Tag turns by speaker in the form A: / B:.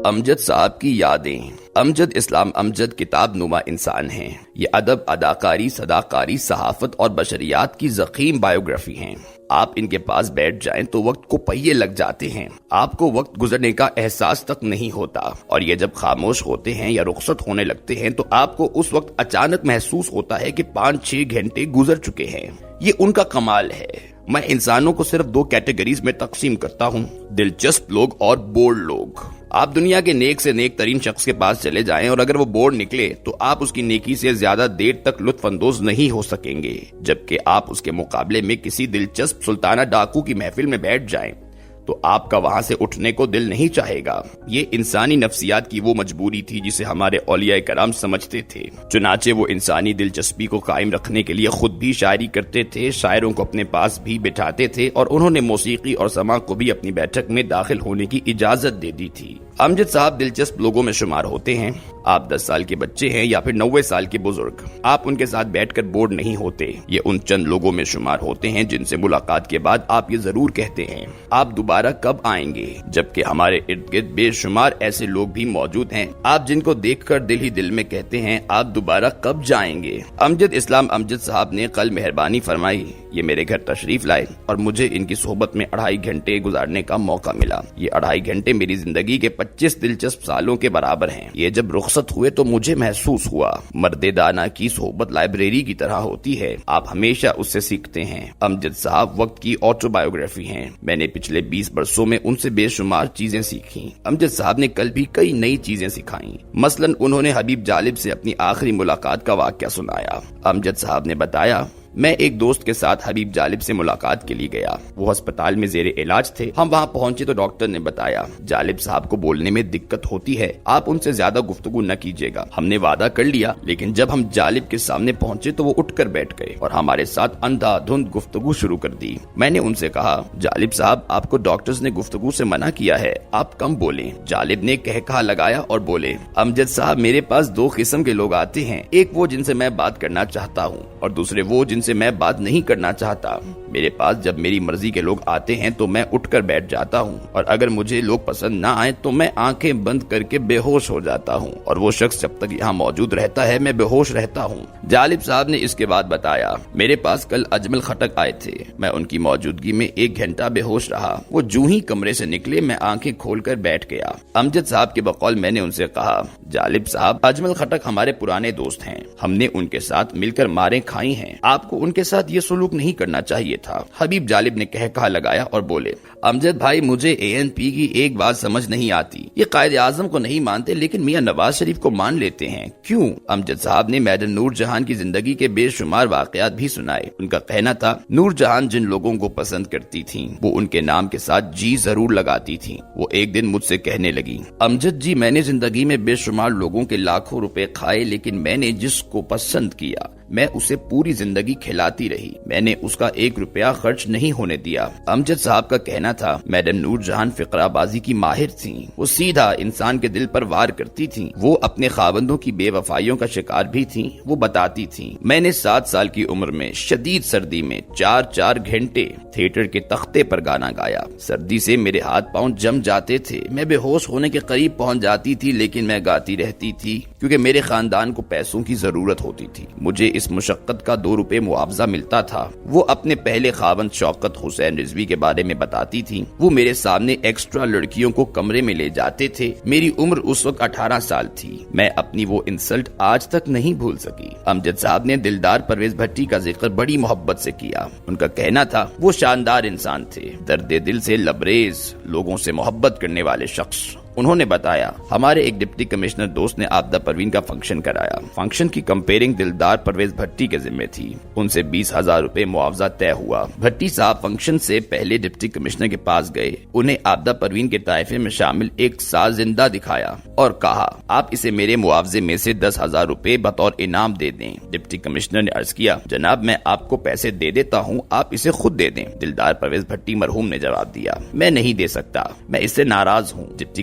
A: امجد صاحب کی یادیں۔ امجد اسلام امجد کتاب نما انسان ہیں۔ یہ ادب، اداکاری، صداکاری، صحافت اور بشریات کی ضخیم بایوگرافی ہیں۔ آپ ان کے پاس بیٹھ جائیں تو وقت کو پہیے لگ جاتے ہیں، آپ کو وقت گزرنے کا احساس تک نہیں ہوتا، اور یہ جب خاموش ہوتے ہیں یا رخصت ہونے لگتے ہیں تو آپ کو اس وقت اچانک محسوس ہوتا ہے کہ 5-6 گھنٹے گزر چکے ہیں۔ یہ ان کا کمال ہے۔ میں انسانوں کو صرف 2 کیٹیگریز میں تقسیم کرتا ہوں، دلچسپ لوگ اور بورڈ لوگ۔ آپ دنیا کے نیک سے نیک ترین شخص کے پاس چلے جائیں اور اگر وہ بورڈ نکلے تو آپ اس کی نیکی سے زیادہ دیر تک لطف اندوز نہیں ہو سکیں گے، جبکہ آپ اس کے مقابلے میں کسی دلچسپ سلطانہ ڈاکو کی محفل میں بیٹھ جائیں تو آپ کا وہاں سے اٹھنے کو دل نہیں چاہے گا۔ یہ انسانی نفسیات کی وہ مجبوری تھی جسے ہمارے اولیاء کرام سمجھتے تھے، چنانچہ وہ انسانی دلچسپی کو قائم رکھنے کے لیے خود بھی شاعری کرتے تھے، شاعروں کو اپنے پاس بھی بٹھاتے تھے، اور انہوں نے موسیقی اور سماع کو بھی اپنی بیٹھک میں داخل ہونے کی اجازت دے دی تھی۔ امجد صاحب دلچسپ لوگوں میں شمار ہوتے ہیں۔ آپ 10 سال کے بچے ہیں یا پھر 90 سال کے بزرگ، آپ ان کے ساتھ بیٹھ کر بورڈ نہیں ہوتے۔ یہ ان چند لوگوں میں شمار ہوتے ہیں جن سے ملاقات کے بعد آپ یہ ضرور کہتے ہیں، آپ دوبارہ کب آئیں گے، جبکہ ہمارے ارد گرد بے شمار ایسے لوگ بھی موجود ہیں، آپ جن کو دیکھ کر دل ہی دل میں کہتے ہیں، آپ دوبارہ کب جائیں گے۔ امجد اسلام امجد صاحب نے کل مہربانی فرمائی، یہ میرے گھر تشریف لائے اور مجھے ان کی صحبت میں 2.5 گھنٹے گزارنے کا موقع ملا۔ یہ 2.5 گھنٹے میری زندگی کے 25 دلچسپ سالوں کے برابر ہیں۔ یہ جب رخصت ہوئے تو مجھے محسوس ہوا، مرد دانا کی صحبت لائبریری کی طرح ہوتی ہے، آپ ہمیشہ اس سے سیکھتے ہیں۔ امجد صاحب وقت کی آٹو بایوگرافی ہیں۔ میں نے پچھلے 20 برسوں میں ان سے بے شمار چیزیں سیکھی۔ امجد صاحب نے کل بھی کئی نئی چیزیں سکھائیں۔ مثلا انہوں نے حبیب جالب سے اپنی آخری ملاقات کا واقعہ سنایا۔ امجد صاحب نے بتایا، میں ایک دوست کے ساتھ حبیب جالب سے ملاقات کے لیے گیا۔ وہ ہسپتال میں زیر علاج تھے۔ ہم وہاں پہنچے تو ڈاکٹر نے بتایا، جالب صاحب کو بولنے میں دقت ہوتی ہے، آپ ان سے زیادہ گفتگو نہ کیجیے گا۔ ہم نے وعدہ کر لیا، لیکن جب ہم جالب کے سامنے پہنچے تو وہ اٹھ کر بیٹھ گئے اور ہمارے ساتھ اندھا دھند گفتگو شروع کر دی۔ میں نے ان سے کہا، جالب صاحب آپ کو ڈاکٹرز نے گفتگو سے منع کیا ہے، آپ کم بولیں۔ جالب نے کہا لگایا اور بولے، امجد صاحب میرے پاس 2 قسم کے لوگ آتے ہیں، ایک وہ جن سے میں بات کرنا چاہتا ہوں اور دوسرے وہ جن سے میں بات نہیں کرنا چاہتا۔ میرے پاس جب میری مرضی کے لوگ آتے ہیں تو میں اٹھ کر بیٹھ جاتا ہوں، اور اگر مجھے لوگ پسند نہ آئے تو میں آنکھیں بند کر کے بے ہوش ہو جاتا ہوں، اور وہ شخص جب تک یہاں موجود رہتا ہے میں بے ہوش رہتا ہوں۔ جالب صاحب نے اس کے بعد بتایا، میرے پاس کل اجمل خٹک آئے تھے، میں ان کی موجودگی میں 1 گھنٹہ بے ہوش رہا۔ وہ جو ہی کمرے سے نکلے میں آنکھیں کھول کر بیٹھ گیا۔ امجد صاحب کے بقول میں نے ان سے کہا، جالب صاحب اجمل خٹک ہمارے پرانے دوست ہیں، ہم نے ان کے ساتھ مل کر ماریں کھائی ہیں، آپ کو ان کے ساتھ یہ سلوک نہیں کرنا چاہیے تھا۔ حبیب جالب نے کہا لگایا اور بولے، امجد بھائی مجھے ANP کی ایک بات سمجھ نہیں آتی، یہ قائد اعظم کو نہیں مانتے لیکن میاں نواز شریف کو مان لیتے ہیں، کیوں؟ امجد صاحب نے میڈم نور جہان کی زندگی کے بے شمار واقعات بھی سنائے۔ ان کا کہنا تھا، نور جہان جن لوگوں کو پسند کرتی تھیں وہ ان کے نام کے ساتھ جی ضرور لگاتی تھیں۔ وہ ایک دن مجھ سے کہنے لگی، امجد جی میں نے زندگی میں بے شمار لوگوں کے لاکھوں روپے کھائے، لیکن میں نے جس کو پسند کیا میں اسے پوری زندگی کھلاتی رہی، میں نے اس کا 1 روپیہ خرچ نہیں ہونے دیا۔ امجد صاحب کا کہنا تھا، میڈم نور جہان فقرہ بازی کی ماہر تھیں، وہ سیدھا انسان کے دل پر وار کرتی تھیں، وہ اپنے خاوندوں کی بے وفائیوں کا شکار بھی تھیں، وہ بتاتی تھیں، میں نے 7 سال کی عمر میں شدید سردی میں 4 گھنٹے تھیٹر کے تختے پر گانا گایا۔ سردی سے میرے ہاتھ پاؤں جم جاتے تھے، میں بے ہوش ہونے کے قریب پہنچ جاتی تھی، لیکن میں گاتی رہتی تھی کیونکہ میرے خاندان کو پیسوں کی ضرورت ہوتی تھی۔ مجھے اس مشقت کا 2 روپے معاوضہ ملتا تھا۔ وہ اپنے پہلے خاوند شوکت حسین رضوی کے بارے میں بتاتی تھی، وہ میرے سامنے ایکسٹرا لڑکیوں کو کمرے میں لے جاتے تھے، میری عمر اس وقت 18 سال تھی، میں اپنی وہ انسلٹ آج تک نہیں بھول سکی۔ امجد صاحب نے دلدار پرویز بھٹی کا ذکر بڑی محبت سے کیا۔ ان کا کہنا تھا، وہ شاندار انسان تھے، درد دل سے لبریز، لوگوں سے محبت کرنے والے شخص۔ انہوں نے بتایا، ہمارے ایک ڈپٹی کمشنر دوست نے آبدہ پروین کا فنکشن کرایا، فنکشن کی کمپیئرنگ دلدار پرویز بھٹی کے ذمہ تھی، ان سے 20,000 روپے معاوضہ طے ہوا۔ بھٹی صاحب فنکشن سے پہلے ڈپٹی کمشنر کے پاس گئے، انہیں آبدہ پروین کے طائفے میں شامل ایک ساز زندہ دکھایا اور کہا، آپ اسے میرے معاوضے میں سے 10,000 روپے بطور انعام دے دیں۔ ڈپٹی کمشنر نے عرض کیا، جناب میں آپ کو پیسے دے دیتا ہوں، آپ اسے خود دے دیں۔ دلدار پرویز بھٹی مرحوم نے جواب دیا، میں نہیں دے سکتا، میں اس سے ناراض ہوں۔ ڈپٹی